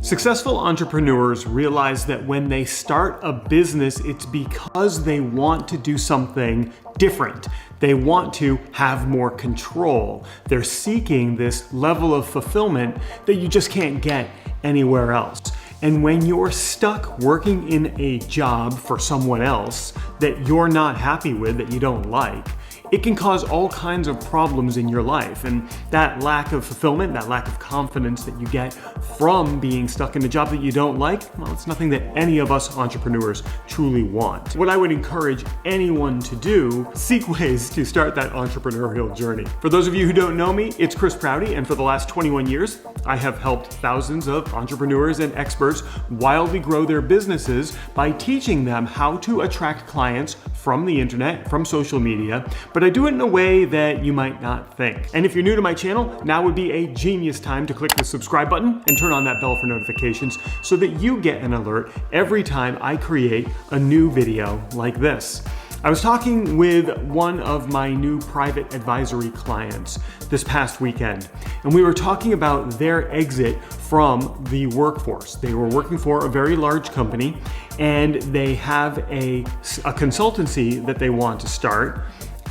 Successful entrepreneurs realize that when they start a business, it's because they want to do something different. They want to have more control. They're seeking this level of fulfillment that you just can't get anywhere else. And when you're stuck working in a job for someone else that you're not happy with, that you don't like, it can cause all kinds of problems in your life. And that lack of fulfillment, that lack of confidence that you get from being stuck in a job that you don't like, well, it's nothing that any of us entrepreneurs truly want. What I would encourage anyone to do, seek ways to start that entrepreneurial journey. For those of you who don't know me, it's Prouty, and for the last 21 years, I have helped thousands of entrepreneurs and experts wildly grow their businesses by teaching them how to attract clients from the internet, from social media, but I do it in a way that you might not think. And if you're new to my channel, now would be a genius time to click the subscribe button and turn on that bell for notifications so that you get an alert every time I create a new video like this. I was talking with one of my new private advisory clients this past weekend, and we were talking about their exit from the workforce. They were working for a very large company, and they have a consultancy that they want to start,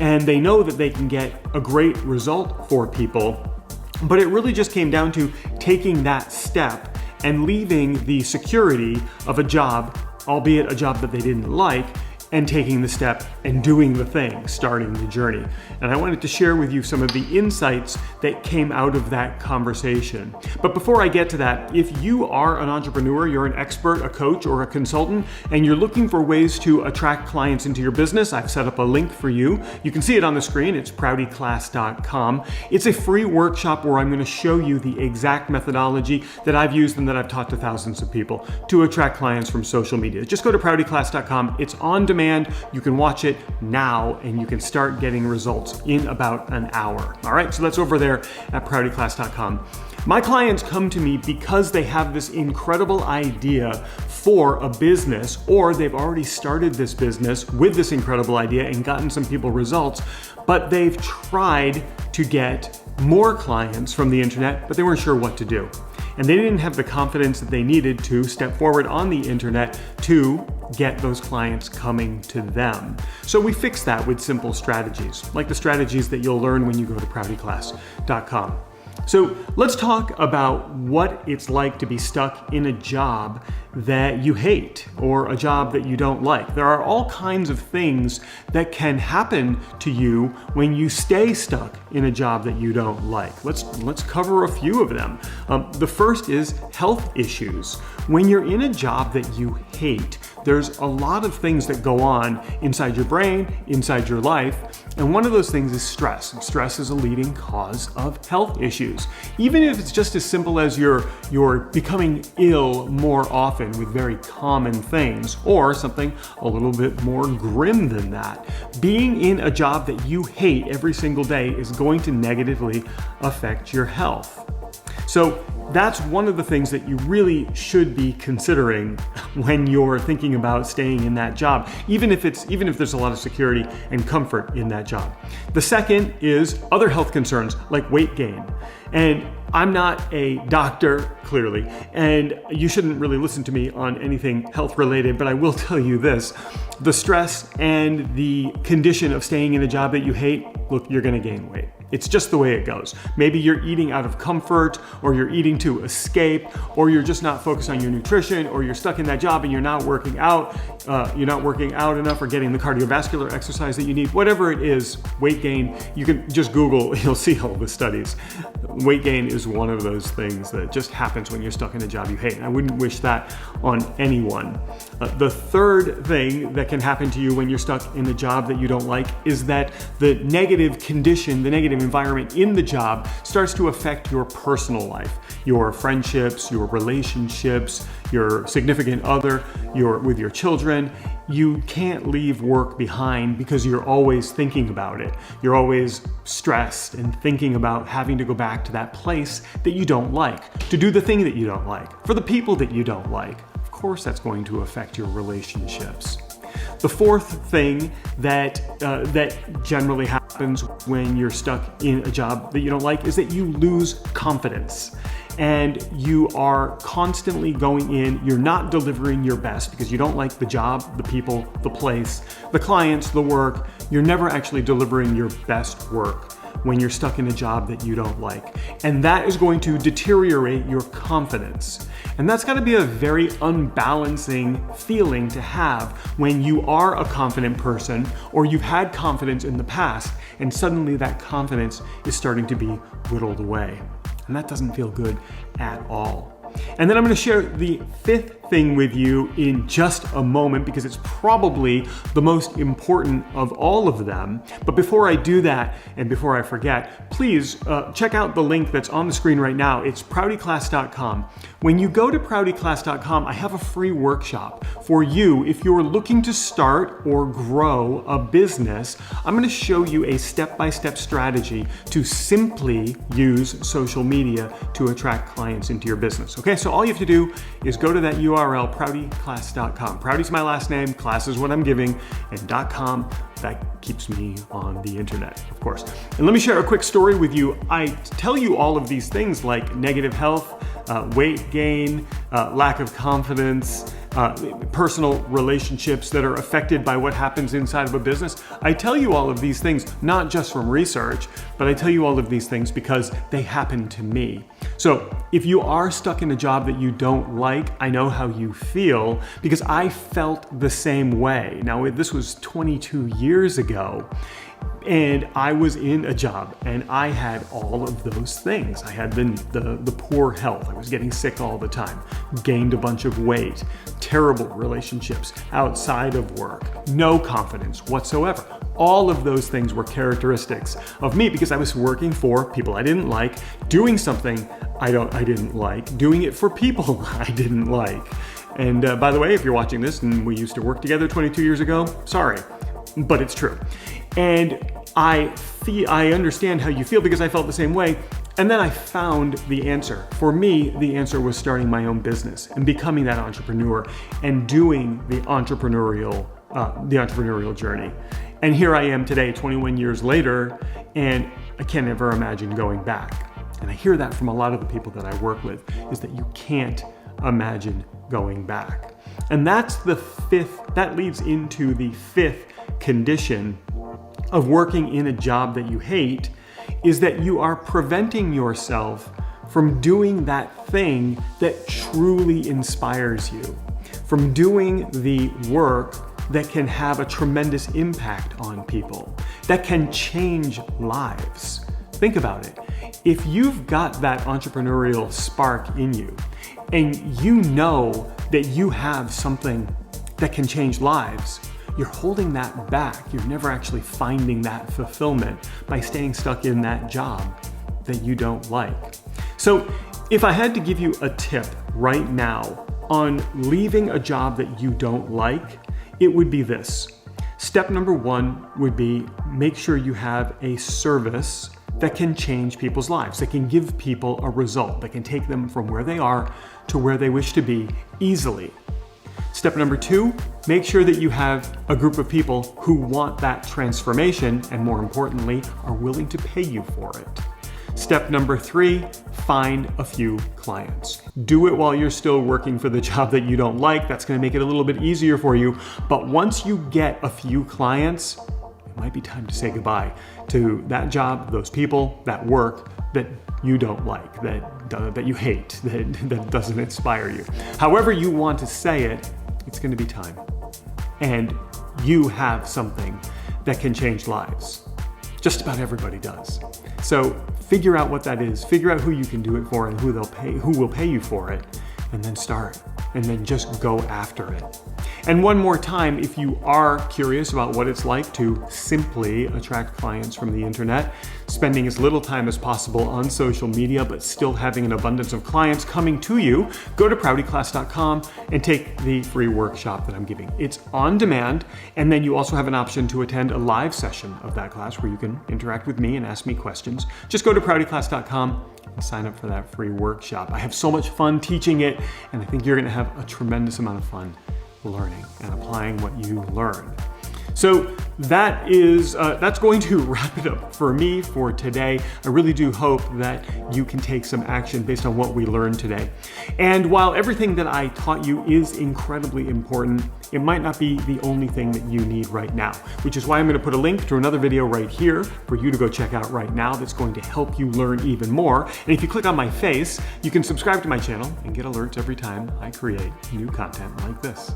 and they know that they can get a great result for people, but it really just came down to taking that step and leaving the security of a job, albeit a job that they didn't like, and taking the step and doing the thing, starting the journey. And I wanted to share with you some of the insights that came out of that conversation. But before I get to that, if you are an entrepreneur, you're an expert, a coach, or a consultant, and you're looking for ways to attract clients into your business, I've set up a link for you. You can see it on the screen. It's proutyclass.com. It's a free workshop where I'm going to show you the exact methodology that I've used and that I've taught to thousands of people to attract clients from social media. Just go to proutyclass.com. It's on demand. You can watch it now and you can start getting results in about an hour. All right, so that's over there at proutyclass.com. My clients come to me because they have this incredible idea for a business, or they've already started this business with this incredible idea and gotten some people results, but they've tried to get more clients from the internet, but they weren't sure what to do. And they didn't have the confidence that they needed to step forward on the internet to get those clients coming to them. So we fix that with simple strategies, like the strategies that you'll learn when you go to proutyclass.com. So let's talk about what it's like to be stuck in a job that you hate or a job that you don't like. There are all kinds of things that can happen to you when you stay stuck in a job that you don't like. Let's cover a few of them. The first is health issues. When you're in a job that you hate, there's a lot of things that go on inside your brain, inside your life, and one of those things is stress. Stress is a leading cause of health issues. Even if it's just as simple as you're becoming ill more often with very common things, or something a little bit more grim than that. Being in a job that you hate every single day is going to negatively affect your health. So that's one of the things that you really should be considering when you're thinking about staying in that job, even if there's a lot of security and comfort in that job. The second is other health concerns like weight gain. And I'm not a doctor, clearly, and you shouldn't really listen to me on anything health related, but I will tell you this. The stress and the condition of staying in a job that you hate, look, you're gonna gain weight. It's just the way it goes. Maybe you're eating out of comfort, or you're eating to escape, or you're just not focused on your nutrition, or you're stuck in that job and you're not working out enough or getting the cardiovascular exercise that you need. Whatever it is, weight gain, you can just Google, you'll see all the studies. Weight gain is one of those things that just happens when you're stuck in a job you hate. And I wouldn't wish that on anyone. The third thing that can happen to you when you're stuck in a job that you don't like is that the negative condition, the negative environment in the job starts to affect your personal life, your friendships, your relationships, your significant other, with your children. You can't leave work behind because you're always thinking about it. You're always stressed and thinking about having to go back to that place that you don't like, to do the thing that you don't like, for the people that you don't like. Of course, that's going to affect your relationships. The fourth thing that generally happens when you're stuck in a job that you don't like is that you lose confidence. and you are constantly going in, you're not delivering your best because you don't like the job, the people, the place, the clients, the work, you're never actually delivering your best work when you're stuck in a job that you don't like. And that is going to deteriorate your confidence. And that's gotta be a very unbalancing feeling to have when you are a confident person or you've had confidence in the past and suddenly that confidence is starting to be whittled away. And that doesn't feel good at all. And then I'm going to share the fifth thing with you in just a moment because it's probably the most important of all of them. But before I do that, and before I forget, please check out the link that's on the screen right now. It's proutyclass.com. When you go to proutyclass.com, I have a free workshop for you if you're looking to start or grow a business. I'm going to show you a step-by-step strategy to simply use social media to attract clients into your business. Okay, so all you have to do is go to that URL, proutyclass.com. Prouty's my last name, class is what I'm giving, and .com, that keeps me on the internet, of course. And let me share a quick story with you. I tell you all of these things like negative health, weight gain, lack of confidence, personal relationships that are affected by what happens inside of a business. I tell you all of these things, not just from research, but I tell you all of these things because they happen to me. So if you are stuck in a job that you don't like, I know how you feel because I felt the same way. Now, this was 22 years ago. And I was in a job and I had all of those things. I had the poor health. I was getting sick all the time, gained a bunch of weight, terrible relationships outside of work, no confidence whatsoever. All of those things were characteristics of me because I was working for people I didn't like, doing something I didn't like, doing it for people I didn't like. And by the way, if you're watching this and we used to work together 22 years ago, sorry, but it's true. And I understand how you feel because I felt the same way. And then I found the answer. For me, the answer was starting my own business and becoming that entrepreneur and doing the entrepreneurial journey. And here I am today, 21 years later, and I can't ever imagine going back. And I hear that from a lot of the people that I work with, is that you can't imagine going back. And that leads into the fifth condition of working in a job that you hate, is that you are preventing yourself from doing that thing that truly inspires you, from doing the work that can have a tremendous impact on people, that can change lives. Think about it. If you've got that entrepreneurial spark in you, and you know that you have something that can change lives, you're holding that back. You're never actually finding that fulfillment by staying stuck in that job that you don't like. So if I had to give you a tip right now on leaving a job that you don't like, it would be this. Step number one would be make sure you have a service that can change people's lives, that can give people a result, that can take them from where they are to where they wish to be easily. Step number two, make sure that you have a group of people who want that transformation and, more importantly, are willing to pay you for it. Step number three, find a few clients. Do it while you're still working for the job that you don't like. That's going to make it a little bit easier for you. But once you get a few clients, it might be time to say goodbye to that job, those people, that work that you don't like, that you hate, that doesn't inspire you. However you want to say it, it's going to be time. And you have something that can change lives. Just about everybody does. So figure out what that is, figure out who you can do it for and who will pay you for it, and then start. And then just go after it. And one more time, if you are curious about what it's like to simply attract clients from the internet, spending as little time as possible on social media, but still having an abundance of clients coming to you, go to proutyclass.com and take the free workshop that I'm giving. It's on demand, and then you also have an option to attend a live session of that class where you can interact with me and ask me questions. Just go to proutyclass.com and sign up for that free workshop. I have so much fun teaching it, and I think you're going to have a tremendous amount of fun learning and applying what you learn. So that's going to wrap it up for me for today. I really do hope that you can take some action based on what we learned today. And while everything that I taught you is incredibly important, it might not be the only thing that you need right now, which is why I'm going to put a link to another video right here for you to go check out right now that's going to help you learn even more. And if you click on my face, you can subscribe to my channel and get alerts every time I create new content like this.